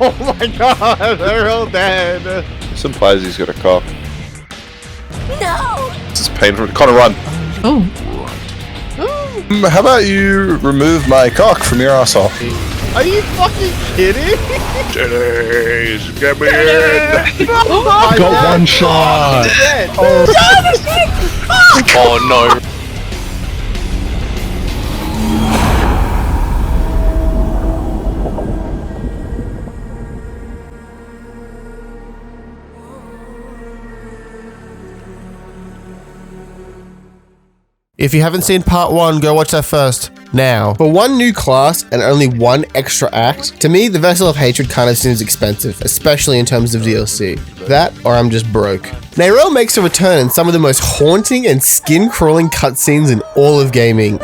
Oh my god, they're all dead. This implies he's got a cock. No! This is painful. Connor, run. Oh. How about you remove my cock from your asshole? Are you fucking kidding? Titties, get me in. Got one shot. Oh no. If you haven't seen part 1, go watch that first. Now, for one new class and only one extra act, to me, the Vessel of Hatred kind of seems expensive, especially in terms of DLC. That, or I'm just broke. Neyrelle makes a return in some of the most haunting and skin-crawling cutscenes in all of gaming.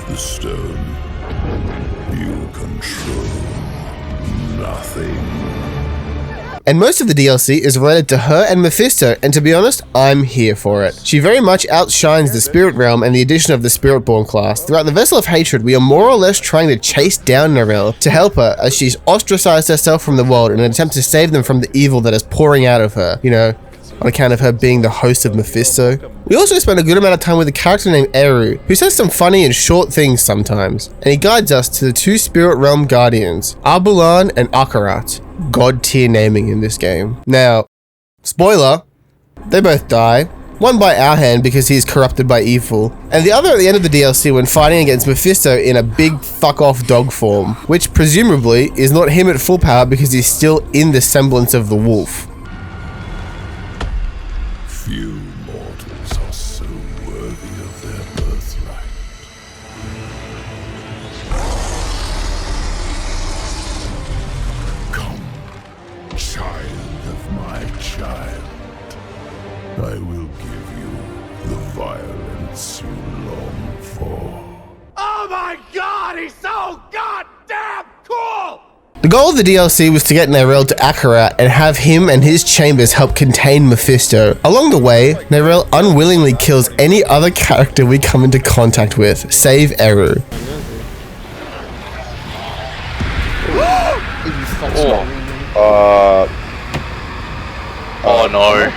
The stone. You control nothing. And most of the DLC is related to her and Mephisto, and to be honest, I'm here for it. She very much outshines the Spirit Realm and the addition of the Spiritborn class. Throughout the Vessel of Hatred, we are more or less trying to chase down Neyrelle to help her as she's ostracized herself from the world in an attempt to save them from the evil that is pouring out of her, you know, on account of her being the host of Mephisto. We also spend a good amount of time with a character named Eru, who says some funny and short things sometimes, and he guides us to the two Spirit Realm Guardians, Arbulan and Akarat. God tier naming in this game. Now, spoiler, they both die. One by our hand because he is corrupted by evil, and the other at the end of the DLC when fighting against Mephisto in a big fuck off dog form, which presumably is not him at full power because he's still in the semblance of the wolf. Few mortals are so worthy of their birthright. Come, child of my child. I will give you the violence you long for. Oh my god, he's so goddamn cool! The goal of the DLC was to get Neyrelle to Akarat and have him and his chambers help contain Mephisto. Along the way, Neyrelle unwillingly kills any other character we come into contact with, save Eru. Oh no.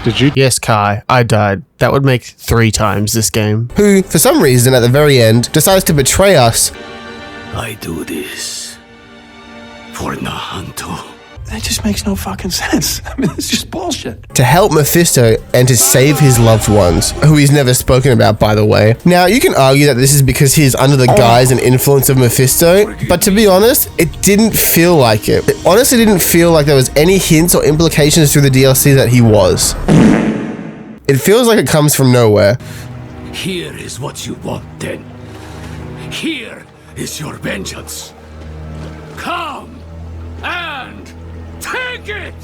Did you? Yes, Kai, I died. That would make 3 times this game. Who, for some reason at the very end, decides to betray us. I do this for Nahanto. That just makes no fucking sense. I mean, it's just bullshit. To help Mephisto and to save his loved ones, who he's never spoken about, by the way. Now, you can argue that this is because he's under the guise and influence of Mephisto, but to be honest, it didn't feel like it. It honestly didn't feel like there was any hints or implications through the DLC that he was. It feels like it comes from nowhere. Here is what you want, then. Here is your vengeance. Come and take it!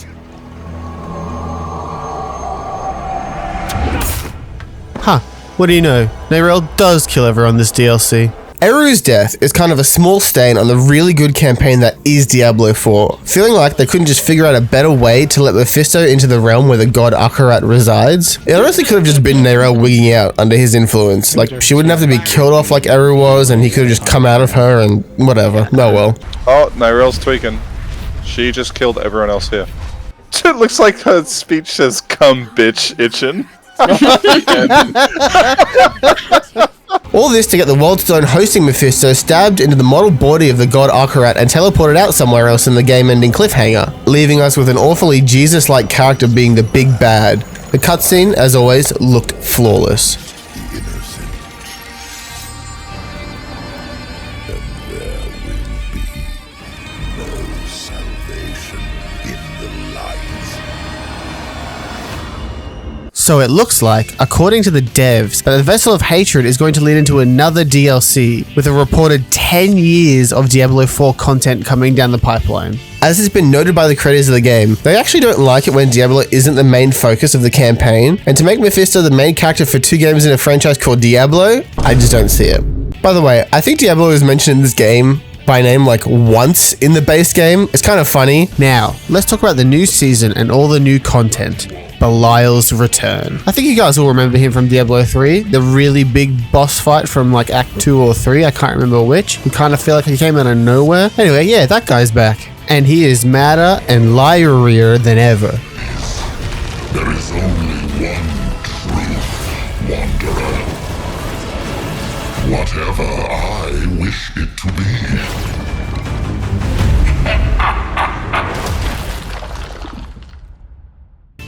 Huh, what do you know? Neyrelle does kill everyone this DLC. Eru's death is kind of a small stain on the really good campaign that is Diablo 4, feeling like they couldn't just figure out a better way to let Mephisto into the realm where the god Akarat resides. It honestly could have just been Neyrelle wigging out under his influence, like she wouldn't have to be killed off like Eru was and he could have just come out of her and whatever, oh well. Oh, Neyrelle's tweaking. She just killed everyone else here. It looks like her speech says, "Come bitch, itchin'." All this to get the Wildstone hosting Mephisto stabbed into the model body of the god Akarat and teleported out somewhere else in the game-ending cliffhanger, leaving us with an awfully Jesus-like character being the big bad. The cutscene, as always, looked flawless. The innocent. And there will be no salvation in the light. So it looks like, according to the devs, that the Vessel of Hatred is going to lead into another DLC, with a reported 10 years of Diablo 4 content coming down the pipeline. As has been noted by the creators of the game, they actually don't like it when Diablo isn't the main focus of the campaign, and to make Mephisto the main character for 2 games in a franchise called Diablo, I just don't see it. By the way, I think Diablo is mentioned in this game by name like once in the base game. It's kind of funny. Now, let's talk about the new season and all the new content. Belial's return. I think you guys will remember him from Diablo 3, the really big boss fight from like Act 2 or 3, I can't remember which. You kind of feel like he came out of nowhere. Anyway, yeah, that guy's back. And he is madder and liarier than ever. There is only one truth, Wanderer. Whatever I wish it to be.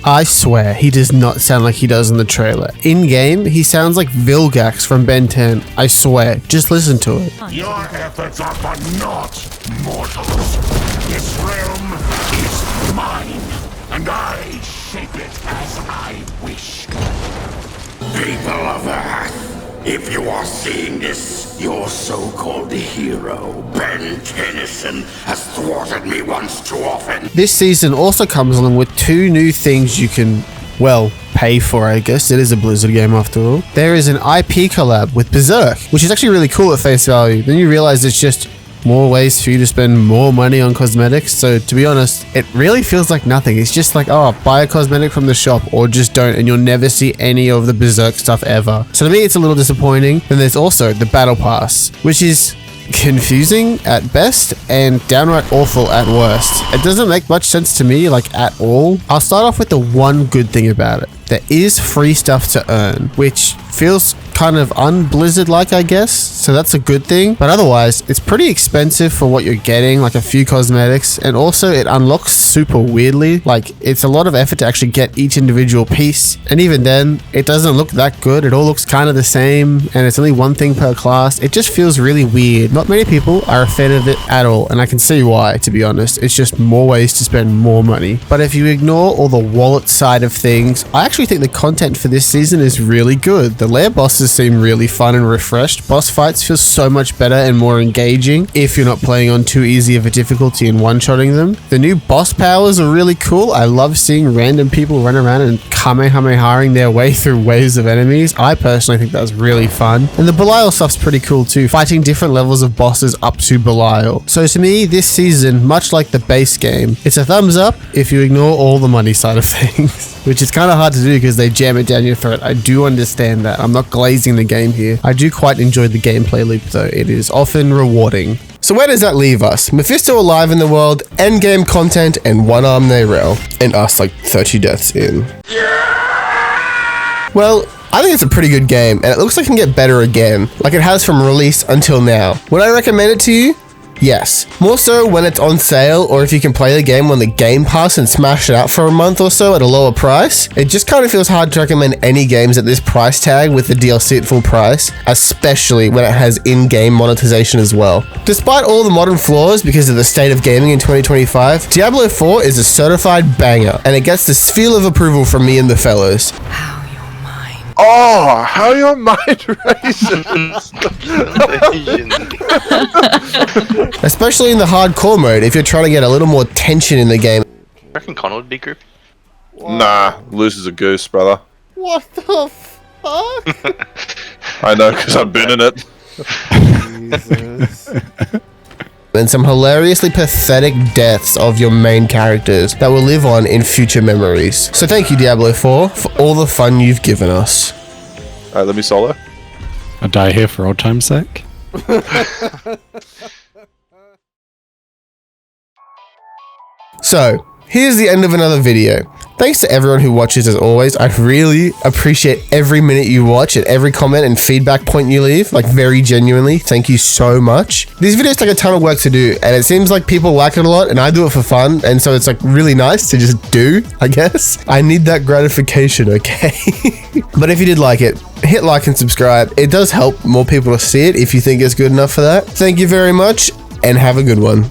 I swear, he does not sound like he does in the trailer. In-game, he sounds like Vilgax from Ben 10. I swear. Just listen to it. Your efforts are for naught, mortals. This realm is mine, and I shape it as I wish. People of Earth, if you are seeing this, your so-called hero, Ben Tennyson, has thwarted me once too often. This season also comes along with 2 new things you can, well, pay for, I guess. It is a Blizzard game after all. There is an IP collab with Berserk, which is actually really cool at face value. Then you realize it's just more ways for you to spend more money on cosmetics. So to be honest, it really feels like nothing. It's just like, oh, buy a cosmetic from the shop or just don't, and you'll never see any of the Berserk stuff ever. So to me, it's a little disappointing. Then there's also the Battle Pass, which is confusing at best and downright awful at worst. It doesn't make much sense to me, like at all. I'll start off with the one good thing about it. There is free stuff to earn, which feels kind of un-Blizzard-like, I guess. So that's a good thing. But otherwise, it's pretty expensive for what you're getting, like a few cosmetics. And also, it unlocks super weirdly. Like, it's a lot of effort to actually get each individual piece. And even then, it doesn't look that good. It all looks kind of the same. And it's only one thing per class. It just feels really weird. Not many people are a fan of it at all. And I can see why, to be honest. It's just more ways to spend more money. But if you ignore all the wallet side of things, I actually think the content for this season is really good. The lair bosses seem really fun and refreshed. Boss fights feel so much better and more engaging if you're not playing on too easy of a difficulty and one-shotting them. The new boss powers are really cool. I love seeing random people run around and kamehamehaing their way through waves of enemies. I personally think that's really fun. And the Belial stuff's pretty cool too, fighting different levels of bosses up to Belial. So to me, this season, much like the base game, it's a thumbs up if you ignore all the money side of things, which is kind of hard to do because they jam it down your throat. I do understand that. I'm not glazing the game here. I do quite enjoy the gameplay loop though. It is often rewarding. So where does that leave us? Mephisto alive in the world, endgame content, and one-arm Neyrel. And us like 30 deaths in. Well, I think it's a pretty good game, and it looks like it can get better again, like it has from release until now. Would I recommend it to you? Yes. More so when it's on sale, or if you can play the game on the Game Pass and smash it out for a month or so at a lower price. It just kind of feels hard to recommend any games at this price tag with the DLC at full price, especially when it has in-game monetization as well. Despite all the modern flaws because of the state of gaming in 2025, Diablo 4 is a certified banger, and it gets the seal of approval from me and the fellows. Oh, how your mind races! Especially in the hardcore mode, if you're trying to get a little more tension in the game. I reckon Connor would be group. Nah, loses a goose, brother. What the fuck? I know, because I've been in it. Jesus. And some hilariously pathetic deaths of your main characters that will live on in future memories. So thank you, Diablo 4, for all the fun you've given us. Alright, let me solo. I die here for old time's sake. So, here's the end of another video. Thanks to everyone who watches as always. I really appreciate every minute you watch and every comment and feedback point you leave. Like, very genuinely, thank you so much. These videos take a ton of work to do, and it seems like people like it a lot, and I do it for fun, and so it's like really nice to just do, I guess. I need that gratification, okay? But if you did like it, hit like and subscribe. It does help more people to see it if you think it's good enough for that. Thank you very much, and have a good one.